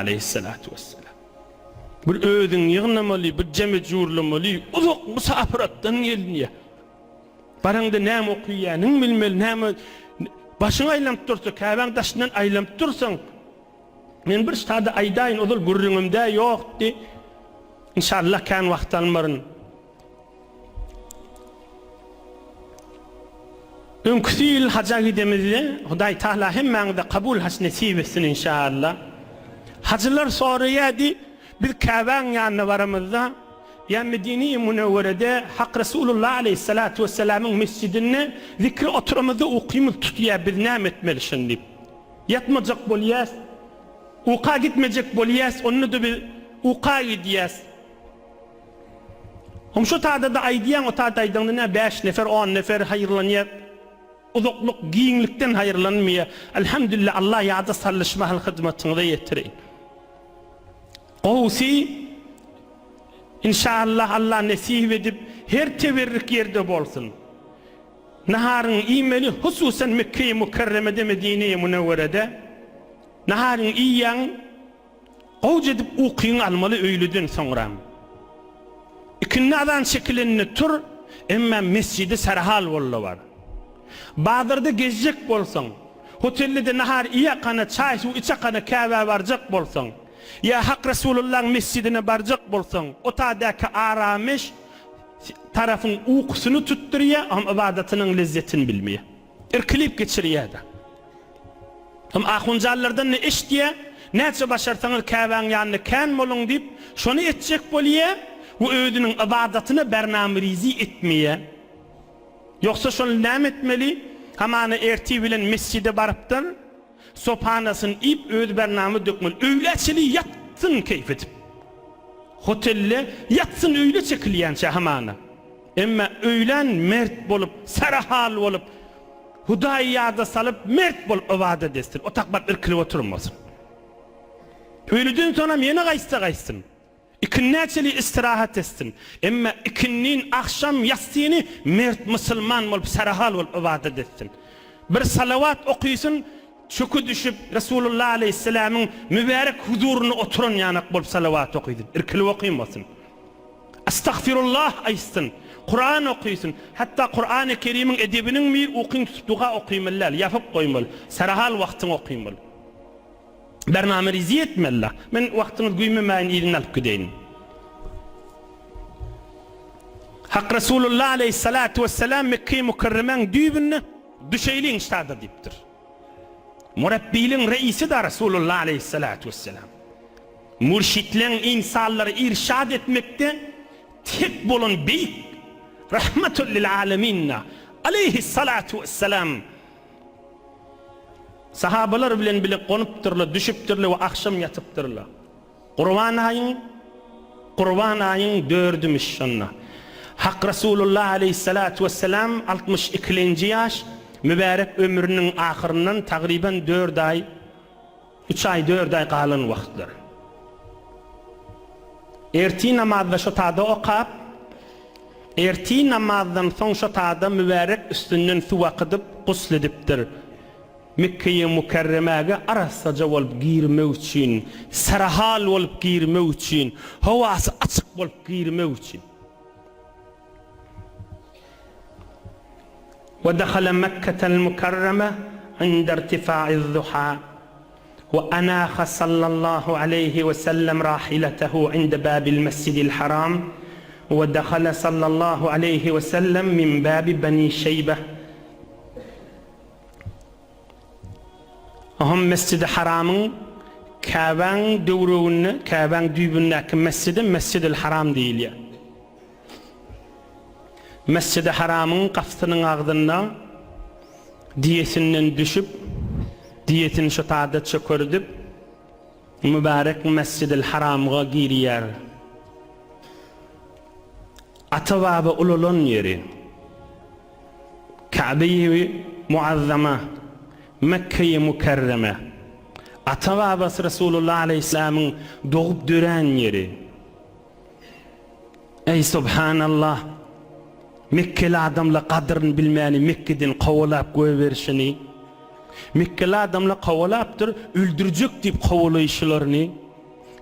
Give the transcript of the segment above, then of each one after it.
aleyhissalatu vesselam. Bir ödün yığnamalı, bir cemi jurlamalı, uzak musafirattan geliniye. Baranda näme okuýanyň bilmeli, näme başyň aýlanıp dursa, käbäň daşyndan aýlanıp dursaň, men bir şada aýdaýyn, ol gurrüňimde ýokdy. İnşallah kan wagt almaryn. Öňküsil haja gidemizde, Hudaý Taala hemmäňde kabul haç nesip etsin inşallah. Hacılar soraýady, biz käbäň ýanyna baramyzda, ya Medine-i Münewwere'de Hak Resulullah aleyhissalatu vesselam'ın mescidine zikri oturamızda okuyumuz tutuya biz näme etmeli şimdi? Yatmajak bolyas, uqa gitmejek bolyas, onu da bir uqa gidiyas. Şu taada da aydiyan o taada aydığında 5 nefer 10 nefer hayırlanıyor. Uzokluk giyinlikten hayırlanmıyor. Elhamdülillah Allah yada sallışma hizmetine yetirin. Qawsi İnşallah Allah nesip edip her teberrik yerde bolsun. Naharın imeli hususen Mekke-i Mukarreme'de, Medine-i Münewwere'de naharın iyan qawj edip uqyň almaly öýlüden soňra. İkinnadan şekillenni tur, emma mescidi sarhal bolla var. Badırda gezjek bolsaň, hotellide nahar iyaqana çay su içaqana käbä barjak bolsaň, ya Hak Resulullah mescidine barjak bolsaň, o taadaki aramış tarafın uykusunu tutturýar, ama ibadatının lezzetini bilmeýär. Irkilip geçirýär da. Hem ahunjallardan ne eşdiýär, näçe başarsaňyz käbäň ýanyna kän boluň diýip, şonu etjek bolýar, bu öýdüniň ibadatyny bernamerizi etmeýär. Yoksa şonu näme etmeli? Hamana erti bilen mescide barıpdan sopanasını ip öýd bernamy dökmeli. Öýleçili yatsın keyif edip. Hotelle yatsın öýle çekilýänçe hamana. Emma öýlen mert bolup, sarahal bolup, Hudaý ýada salyp mert bolup ibadet etsin. O takbat irkilip oturmasın. Öýlüden sonra meni gaýsa-gaýsyn. İkinnäçeli istirahat etsin. Emma ikinnin akşam yatsini mert musulman bolup sarahal bolup ibadet etsin. Bir salavat okuýsun, çökü düşüp Resulullah aleyhisselam'ın mübarek huzuruna oturan yanak bolup salavat okuýsun. Irkilip okuýmasyn. Estağfirullah aýsyn. Kur'an okuýsun. Hatta Kur'an-ı Kerim'in edebinin mi okuyun tutuğa okuýmaly, yapıp koymaly. Sarahal wagtyň okuýmaly. Bernamerizi etmeli. Men wagtyňyz güýmemäýin ýerini alyp gideýin. Hak Resulullah aleyhissalatu vesselam Mekke-i Mukarremeň düýbünde düşeýliň şada diýipdir. Murabbiýliň reisi de Resulullah aleyhissalatu vesselam. Murşitleň insanlary irşad etmekde tek bolan beýik rahmetul lil alamin aleyhissalatu vesselam. Sahabalar bilen bile konupdyrlar, düşüpdyrlar we akşam yatypdyrlar. Qurban aýyň 4-ümüş şonda. Hak Resulullah aleyhissalatu vesselam 62-nji ýaş mübarek ömrünün ahyryndan tagriben 4 ay 3 ay 4 ay galan wagtlar. Erti namazda şo taada okap, erti namazdan soň şo taada mübarek üstünden su akydyp gusl edipdir. Mekke-i Mukarremäge arasaja bolup girmek üçin, sarahal bolup girmek üçin, hawasy açyk bolup girmek üçin. ودخل مكة المكرمة عند ارتفاع الضحى وأناخ صلى الله عليه وسلم راحلته عند باب المسجد الحرام ودخل صلى الله عليه وسلم من باب بني شيبة. هم مسجد حرامın Kabeň döwrüne, Kabeň düýbündäki Mescid-i Haram diýilýär. Mescid-i Haram'ın kaftynyň agdyndan diyesinden düşüp, diyetini şu taada çökürdüp, mübarek Mescid-i Haram'a girýär. Atawaba ululan yeri, Kabe-i Muazzama, Mekke-i Mukarreme, atawabasy Resulullah aleyhisselam'ın doğup dören yeri. Ey subhanallah! Mekkeli adamla kadrını bilmeyeni Mekke'den kovalap göverişini, Mekkeli adamla kovalaptır, öldürecek deyip kovalayışlarını,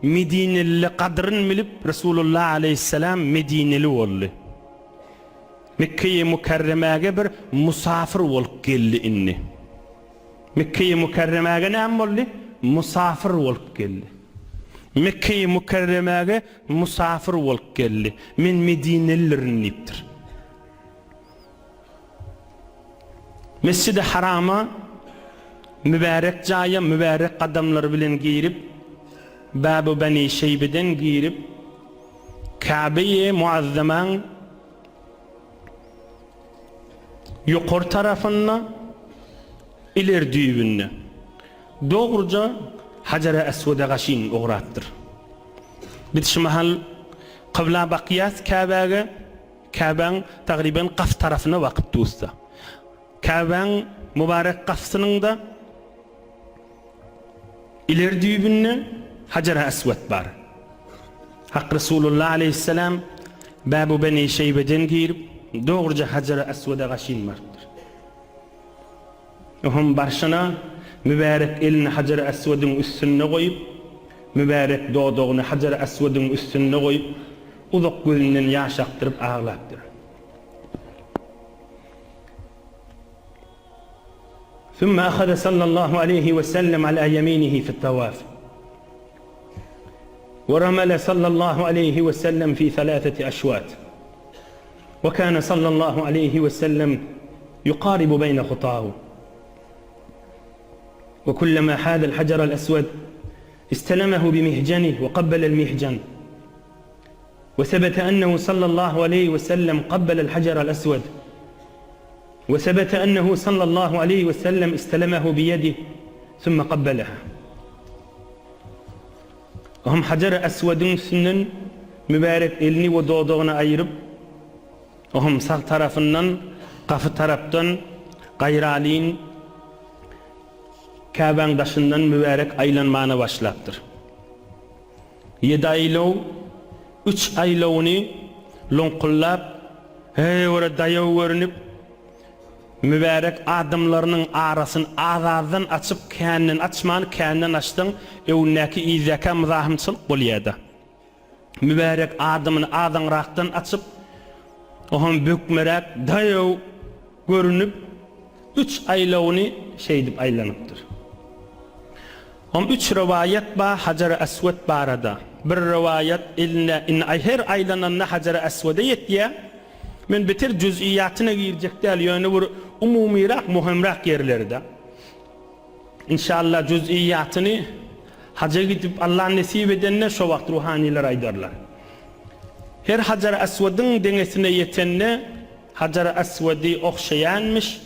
Medineli kadrın bilip Resulullah aleyhisselam Medineli oldu. Mekke-i Mukarreme'ge bir musafir olup geldi inni. Mekke-i Mukarreme'ge ne oldu? Musafir olup geldi. Mekke-i Mukarreme'ge musafir olup geldi. Men Medinelilerin iptir. Mescid-i Haram'a mübarek caya, mübarek adamlar bilen girip, Bab-ı Beni Şeybe'den girip, Kabe-i Muazzaman yukarı tarafına, iler düğününe, doğruca Hacer-i Esved'e gaşin uğrattır. Bitiş mahal Kıbla bakiyat Kabe'ye, Kabe'nin takriben kaf tarafına vakıp tuğusta. Kabe'nin mübarek kafsının da iler düğününe Hacer-i Esved var. Hak Resulullah aleyhisselam Bab-ı Beni Şeybe'den girip, doğruca Hacer-i Esved'e gaşin vardır. Ohum başına mübarek elini Hacer-i Esved'in üstüne koyup, mübarek doğduğunu Hacer-i Esved'in üstüne koyup, uzak gözünden yaş aktırıp ağlattır. ثم أخذ صلى الله عليه وسلم على يمينه في الطواف ورمل صلى الله عليه وسلم في 3 أشواط وكان صلى الله عليه وسلم يقارب بين خطاه وكلما حاذ الحجر الأسود استلمه بمهجنه وقبل المهجن وثبت أنه صلى الله عليه وسلم قبل الحجر الأسود وثبت أنه صلى الله عليه وسلم استلمه بيده ثم قبلها وهم حجر أسود سنن mübarek elini ve doğduğunu ayırıp ohum sağ tarafından kafı taraftan gayraliğin Kabe'nin daşından mübarek aylanmağına başlattır. 7 aylov 3 aylovunu lonqullap orada dayav görünüp mübarek adımlarının arasını azazdan açıp kendini açman kendini açtın evnaki izaka mızahımçılık boluyada. Mübarek adımını ağdanraktan açıp ohun bükmerek dayav görünüp 3 aylovunu şeydip aylanıptır. 3 rivayet ba Hacer-i Esved barada. Bir rivayet in her aylananna Hacer-i Esved'e yetiye men bitir cüz'iyatına girecek değil yani bu umumirak muhimrak yerlerde. İnşallah cüz'iyatını hacca gidip Allah nasip edenine şu vakit ruhaniler aydarlar. Her Hacer-i Esved'in dengesine yetenine Hacer-i Esved'i okşayanmış.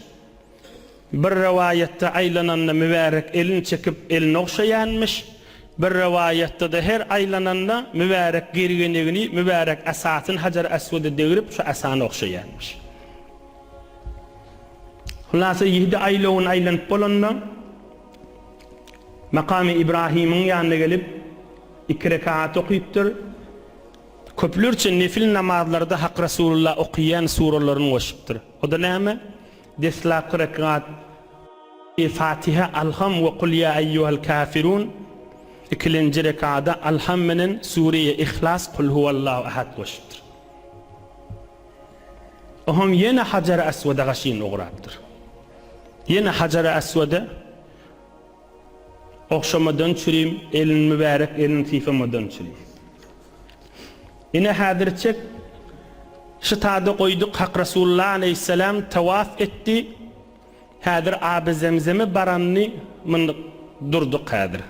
Bir rivayette aylananna mübarek elini çekip elini okşayanmış. Bir rivayette de her aylananna mübarek girgenliğini mübarek esasın Hacer-i Esved'e devirip şu esanı okşayanmış. Hulasa 7 aylovun aylanıp bolanda Makam-ı İbrahim'in yanına gelip 2 rekat okuyuptur. Köplürçe nefil namazlarda Hak Resulullah okuyan surelerini oşuptur. O da neyme? Deslak rekat Fatiha Alham ve Kul ya eyyuhel kafirun. 2. rekada Alham'ın Suriye İhlas Kul huvallahu ahad oşuptur. Ohum yine Hacer-i Esved'e gaşin uğrattır. Yine Hacer-i Esved'e okşamadan çürüyüm, elin mübarek, elin tifamadan çürüyüm. Yine hadirçek şıtada koyduk Hak Resulullah aleyhisselam tavaf etti. Hadir Ab-ı Zemzem'e baranını durduk hadir.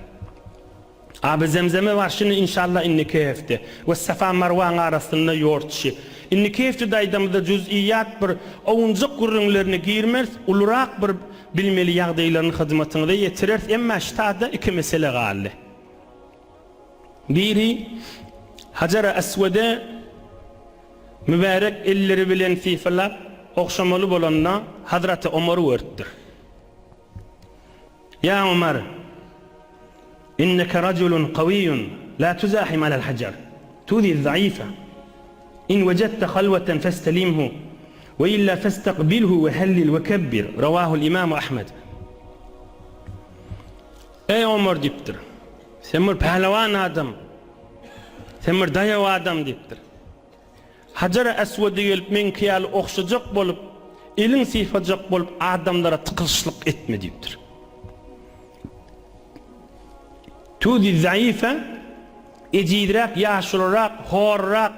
Ab-ı Zemzem'e var şimdi inşallah inni keyfte. Ve Safa Marwan arasında yoğurtuşu. İnni keyfte daydamda cüz'iyat bir oğuncuk gurrunlarını girmez, ulurak bir bilmeli yağdayların hizmetini de yetirir. Ama şıtada 2 mesele galli. Biri Hacer-i Esved'e mübarek elleri bilen fifeler okşamalı bolanına Hazreti Ömer'i örttür. Ya Ömer, inneke raculun kaviyyun la tuzahim alel hacer tuzi zayıfa in vecette halveten festelimhu ve illa festakbilhu ve hellil ve kebbir ravahul İmam Ahmed. Ey Ömer diptir, sen bir pehlivan adam, Sen bir dayaw adam diýipdir. Hajar-ı Aswada gelip men kıyal okşajak bolup, elin sifajak bolup adamlara tıkılışlık etme diýipdir. Tudi zayıfa, ecidirak, yaşlırak, horrak,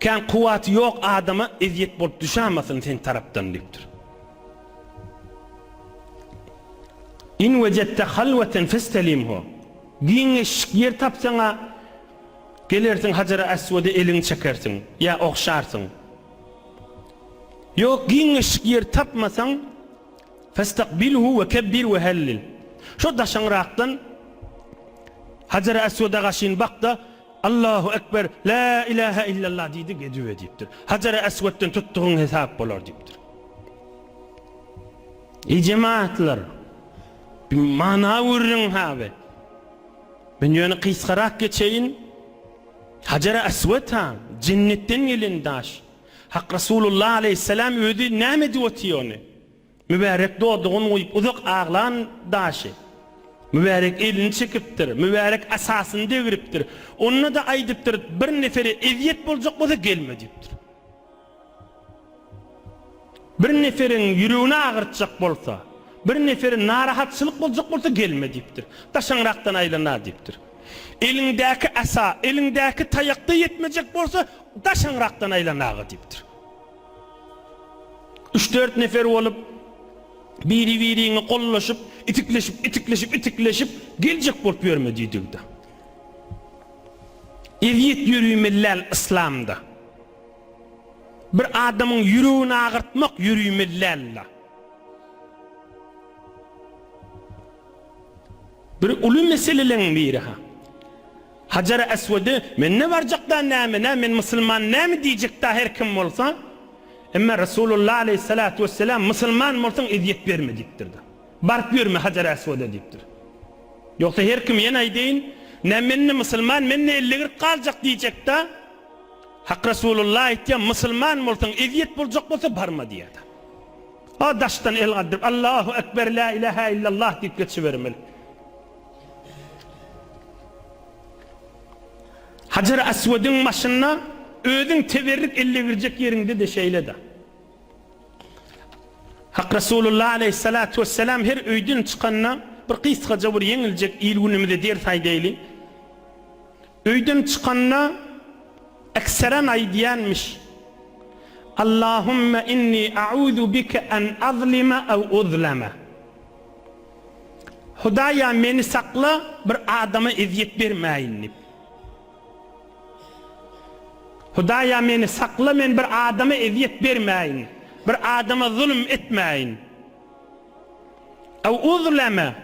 kan kuvvati yok adama eziyet bolup düşamasın sen taraftan diýipdir. İn vecette halveten festelimhu. Giňe yer tapsaňa gelersin Hajar-ı Aswada elini çekersin ya okşarsın. Yok giňe yer tapmasaň festaqbilhu ve kebbir ve hallil. Şo daşaňrakdan Hajar-ı Aswada gaşyn bakda Allahu ekber la ilahe illallah diýdi gedüwe diýipdir. Hajar-ı Aswaddan tuttuğun hesap bolar diýipdir. Ey cemaatlar, bir mana wurun habe. Ben ýöne kysgarak geçeyin. Hajar-ı Aswad ha cennetten gelen daş. Hak Rasulullah aleyhisselam ödü näme diýotýony? Mübarek doğduğun uyup uzak ağlan daşı. Mübarek elini çekipdir, mübarek asasını deviripdir. Onunla da aydıptır, bir neferi eziyet boljak bolsa gelme diýipdir. Bir neferin yüreğini ağırtacak bolsa, bir neferin narahatçılık boljak bolsa gelme diýipdir. Daşaňrakdan aýlana diýipdir. Elindäki asa, elindäki taýakda yetmejek bolsa, daşaňrakdan aýlanagy diýipdir. 3-4 nefer bolup biri-birini kollaşıp, itikleşip gelecek bolup görme diýdigdi. Eziyet yürüýmellär İslamda. Bir adamın yüreğini ağırtmak yürüýmellär. Bir ulu meselelerin biri ha. Hajar-ı Aswada men ne barjakda näme, men musulman näme diýjekda her kim bolsa, emma Rasulullah aleyhissalatu vesselam musulman bolsaň eziyet berme diýipdir. Barp berme Hajar-ı Aswada diýipdir. Ýoksa her kim ýene aýdyn, näme musulman, menne elligir galjak diýjekda, Hak Rasulullah aýtýan musulman bolsaň eziyet boljak bolsa barma diýýär. O daşdan el gadyrp Allahu ekber la ilahe illallah diýip geçibermeli. Hajar-ı Aswad'ın maşynna özüň teberrik elle girjek ýerinde de şeýle de. Hak Rasulullah aleyhissalatu vesselam her öýden çykanna bir kysgaça bir ýeňiljek ilgünümizde ders aýdaýly. Öýden çykanna ekseran aýdýanmış. Allahumma inni a'udhu bika an azlima aw uzlama. Hudaýa meni sakla bir adama eziyet bermäýin. Hudaýa meni sakla, men bir adama eziyet bermäýin. Bir adama zulm etmäýin. Aw uzlama.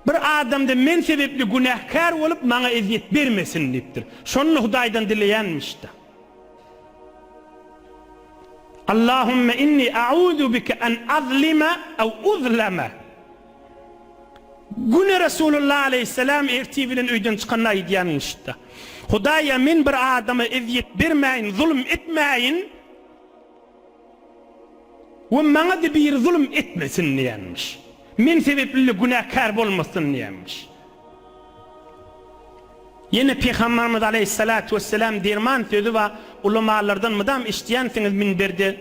Bir adamda men sebepli günahkar bolup maňa eziyet bermesin diýipdir. Şonu Hudaýdan dileýänmişdi. Allahumma inni a'udhu bika an azlima aw uzlama. Güne Rasulullah aleyhisselam ertibilen öýden çykanna aýdýanmışdy. Hudaýa men bir adama eziyet bermäýin, zulm etmäýin. Ve maňa da bir zulm etmesin diýenmiş. Men sebepli günahkar bolmasyn diýenmiş. Yine Peygamberimiz aleyhissalatu vesselam derman sözi we ulamalardan mydam işdiýänsiňiz minberde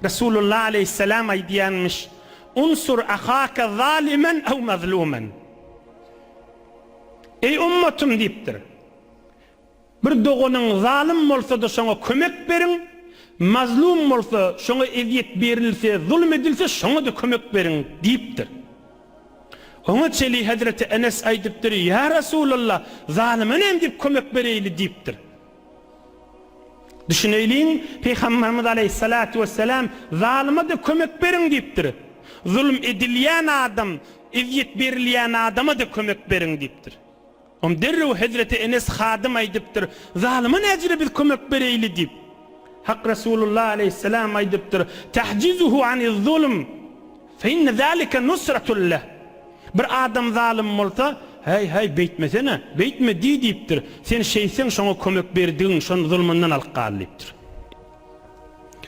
Rasulullah aleyhisselam aýdýanmış. Unsur ahaka zalimen aw mazluman. Ey ummatum diýipdir. Bir dogonuň zalim bolsa da şoňa kömek berin, mazlum bolsa, şoňa eziyet berilse, zulm edilse şoňa da kömek berin diýipdir. Oňa çeli Hazreti Enes aýdypdyr, ya Rasulullah, zalime näme diýip kömek bereyli diýipdir. Düşüneýliň, Peygamberimiz aleyhissalatu vesselam zalime de kömek berin diýipdir. Zulm edilýän adam, eziyet berilýän adama da kömek berin diýipdir. Derrew Hazreti Enes hadım aýdypdyr, zalime näjire biz kömek bereyli diýip. Hak Rasulullah aleyhisselam aýdypdyr, tahjizuhu aniz zulm fe inne zalika nusratul leh. Bir adam zalim bolsa, hey beýtmesene, beýtme diýipdir. Sen şeýsen şoňa kömek berdiň, şoň zulmyndan alqal diýipdir.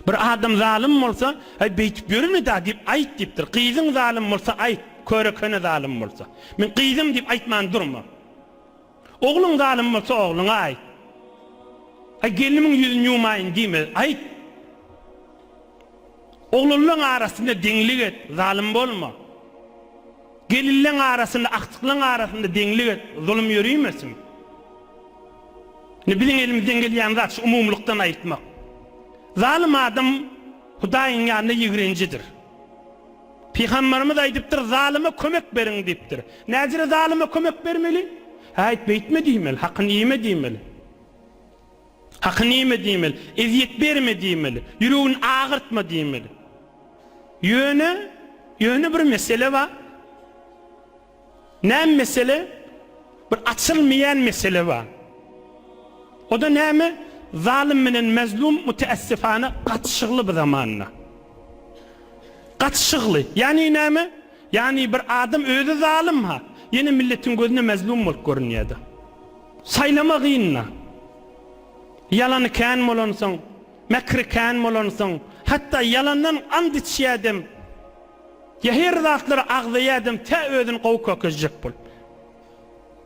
Bir adam zalim bolsa, hey beýtip görme da diýip aýt diýipdir. Gyzyň zalim bolsa aýt, körekene zalim bolsa. Men gyzym diýip aýtman durma. Oğlun zalim bolsa oğluna ayt. Ay gelinimin yüzünü yumayın diyme. Ayt. Oğlunla arasında deňlik et, zalim bolma. Gelinleň arasında, aksyklaň arasında deňlik et, zulüm ýörüýmesin. Ne bilen elimizden gelýän zat şu umumlukdan aýtmak. Zalim adam Hudaýyň ýanyna ýigrencidir. Peygamberimiz aýdypdyr, zalime kömek beriň diýipdir. Näzire zalime kömek bermeli? Haýt beýtme diýmeli, hakyny ýeme diýmeli. Hakyny ýeme diýmeli, eziyet berme diýmeli, ýüregini agyrtma diýmeli. Ýöne bir mesele var. Näme mesele? Bir açylmaýan mesele var. O da näme? Zalim menen mezlum müteessifana gatşygly bir zamanna. Gatşygly. Yani näme? Yani bir adam özi zalim ha. Yine milletin gözüne mezlum bolup görünýärdi. Saylama gynna. Yalanı kän bolansyň, mekri kän bolansyň, hatta yalandan and içýärdim. Ya her zatlary agdaýardım, te özüni gowy kökezjek bol.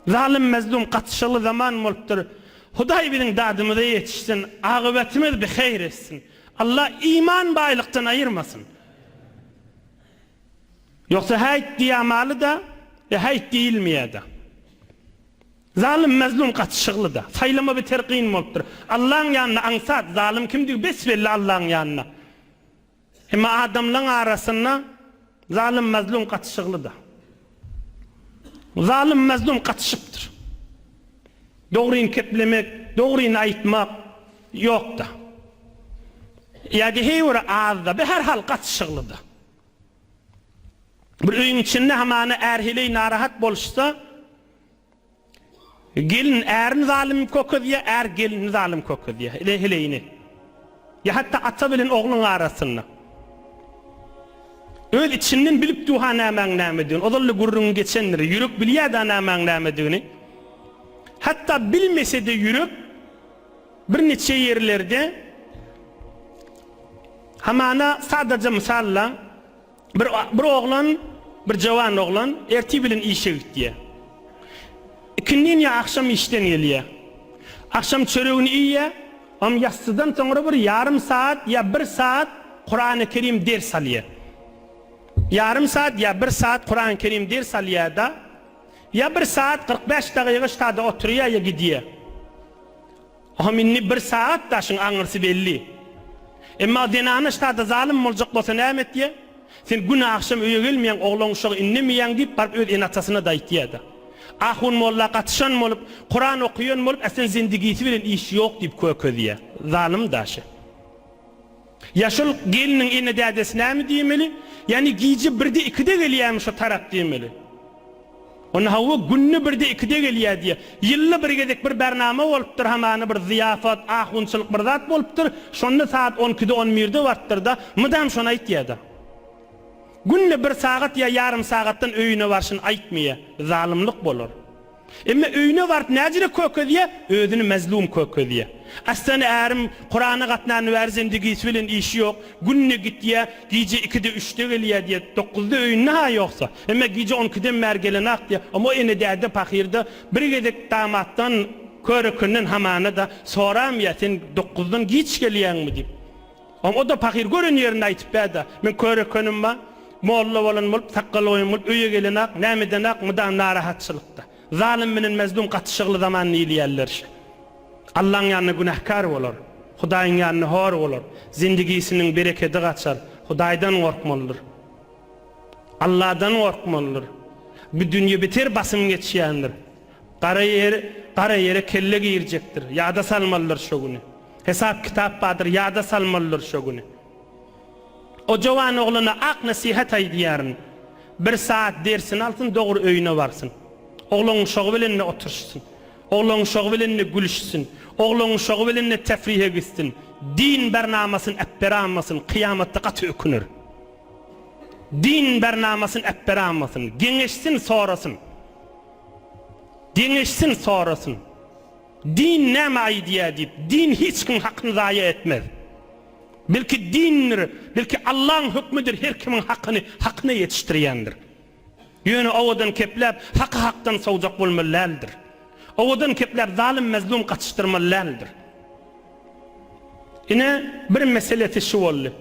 Zalim mezlum gatşygly zaman bolupdyr. Hudaý bilen dadymyza ýetişsin, agybatymyz bihayr etsin. Allah iman baýlykdan ayırmasın. Yoksa haýt diýamaly da, haýt diýilmeýär. Zalim mezlum gatşygly da, saylama bir terqin bolupdyr. Allah'ın ýanyna aňsat, zalim kimdir? Besbelli Allah'ın ýanyna. Emma adamlaryň arasynda zalim mezlum gatşygly da. Zalim mezlum gatşypdyr. Dogryny keplemek, dogryny aýtmak ýok da. Ýa-da heýwre azda, bir her hal gatşygly da. Bir öýüň içinde hamany erhili narahat bolşsa, gelin erin zalim kökezýär, er gelin zalim kökezýär. Heleyini. Ya hatta ata bilen oğlun arasynda. Öz içinden bilip duha nämäň näme diýen. Odaly gurrun geçenleri ýürek bilýär da nämäň näme diýeni. Hatta bilmese de yürüp bir neçe yerlerde hamana sadece misalla bir oğlan, bir jawan oğlan erti bilen işe gitdi. Ikindin ya akşam işten gelýär. Akşam çöregini iýe, am ýatsydan soňra bir yarım saat ya 1 saat Kur'an-ı Kerim ders alýar. Yarım saat ya 1 saat Kur'an-ı Kerim ders alýar da, ya 1 saat 45 daqiqa ştada oturýar ya gidýär. Aminni 1 saat daşyň aňyrsy belli. Emma denany ştada zalim boljak bolsa näme etdi? Sen günä akşam öýe gelmeýän oglaň uşagy innemeýän diýip barp öz enaçasyna da aýtýar da. Ahun molla gatşan bolup, Kur'an okuyan bolup, aslında zindigisi bilen iş yok deyip kökezýär. Zalim daşy. Ýaşul geliniň ene dädesi näme diýmeli? Yani giýji 1-de 2-de gelýärmi şu tarap diýmeli. Onu hawa günni 1-de 2-de gelýär diýe. Ýylly birgedek bir bernama bolupdyr, hamany bir ziyafat, ahunçylyk bir zat bolupdyr. Şonda saat 12-de 11-de wartdyr da, mydam şonu aýtýar da. Günne 1 saat ya yarım saatdan öýüne barşyn aýtmaýar, zalimlik bolar. Emma öýüne bart näjire kökezýär, özüni mezlum kökezýär. Aslında ärim Kur'any gatnany berzendigisi bilen işi ýok. Günne gitýär, giýje 2-de 3-de gelýär diýe, 9-da öýünne ha ýoksa. Emma giýje 12-de mergelenak diýe. Ama ene däde pakirde birgedek damatdan körükünden hamana da soram ya sen 9-dan giç gelýärmi diýip. Ama o da pakir görün ýerinde aýtyp berdi. Men körükünim ba molla bolan bolup taqqal oýun bolup öýe gelenak, nämedenak mudan narahatçylykda. Zalim bilen mezlum gatşygly zamanyny ýylýarlar. Allah'ın ýanyna günahkar bolar, Hudaýyň ýanyna hor bolar, zindigisiniň bereketi gaçar, Hudaýdan gorkmalydyr. Allah'dan gorkmalydyr. Bu dünýe biter basym geçýändir. Qara ýere kelle giýirjekdir. Ýada salmalydyr şo güni. Hesap kitap badyr, ýada salmalydyr şo güni. O jawan ogluna ak nasihat aýdýaryn. 1 saat dersini alsyn, dogry öýüne barsyn. Oğlan şogy bilen oturşsun. Oğlan şogy bilen gülüşsün. Oğlan şogy bilen tefrihe gitsin. Din bernamasyn äpberanmasyn, kıyamatda gaty ökünür. Din bernamasyn äpberanmasyn, geňeşsin sorasyn. Geňeşsin sorasyn. Din näme aýdýar diýip, din hiç kim hakyny zaýa etmez. Belki dindir, belki Allah'ın hükmüdür, her kimin hakkını yetiştirýändir. Ýöne owadan keplep, hakdan sowjak bolmalydyr. Owadan kepler zalim mezlum kaçıştırmalardır. Ine bir meseleti şu oldu.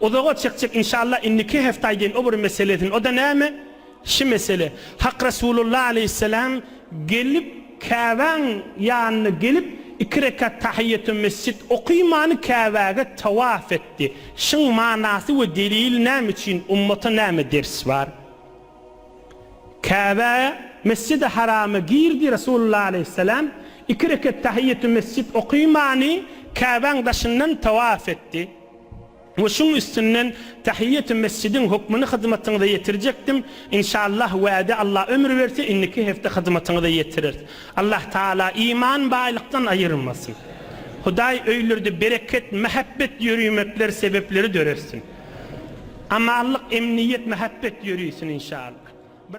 O da çıkacak inşallah inniki heftayden o bir meseletin. O da näme? Şu mesele. Hak Resulullah aleyhisselam gelip Kâban yanına gelip 2 rekat tahiyyatü mescid okuymanı Kâba'ga tavaf etti. Şun manası ve delil näme için ummata näme ders var? Kâba'ya Mescid-i Haram'a girdi Resulullah aleyhisselam 2 rekat tahiyyatü mescid okuymanı Kâban daşından tavaf etti. Ve şunun üstünden tahiyyat-ı mescidin hukmunu hizmetine yetirecektim. İnşallah vaade Allah ömür verse inniki hefte hizmetine yetirir. Allah Teala iman baylıktan ayırmasın. Huday öylerde bereket, mehabbet yürüymetler sebepleri döresin. Amallık, emniyet, mehabbet yürüysün inşallah.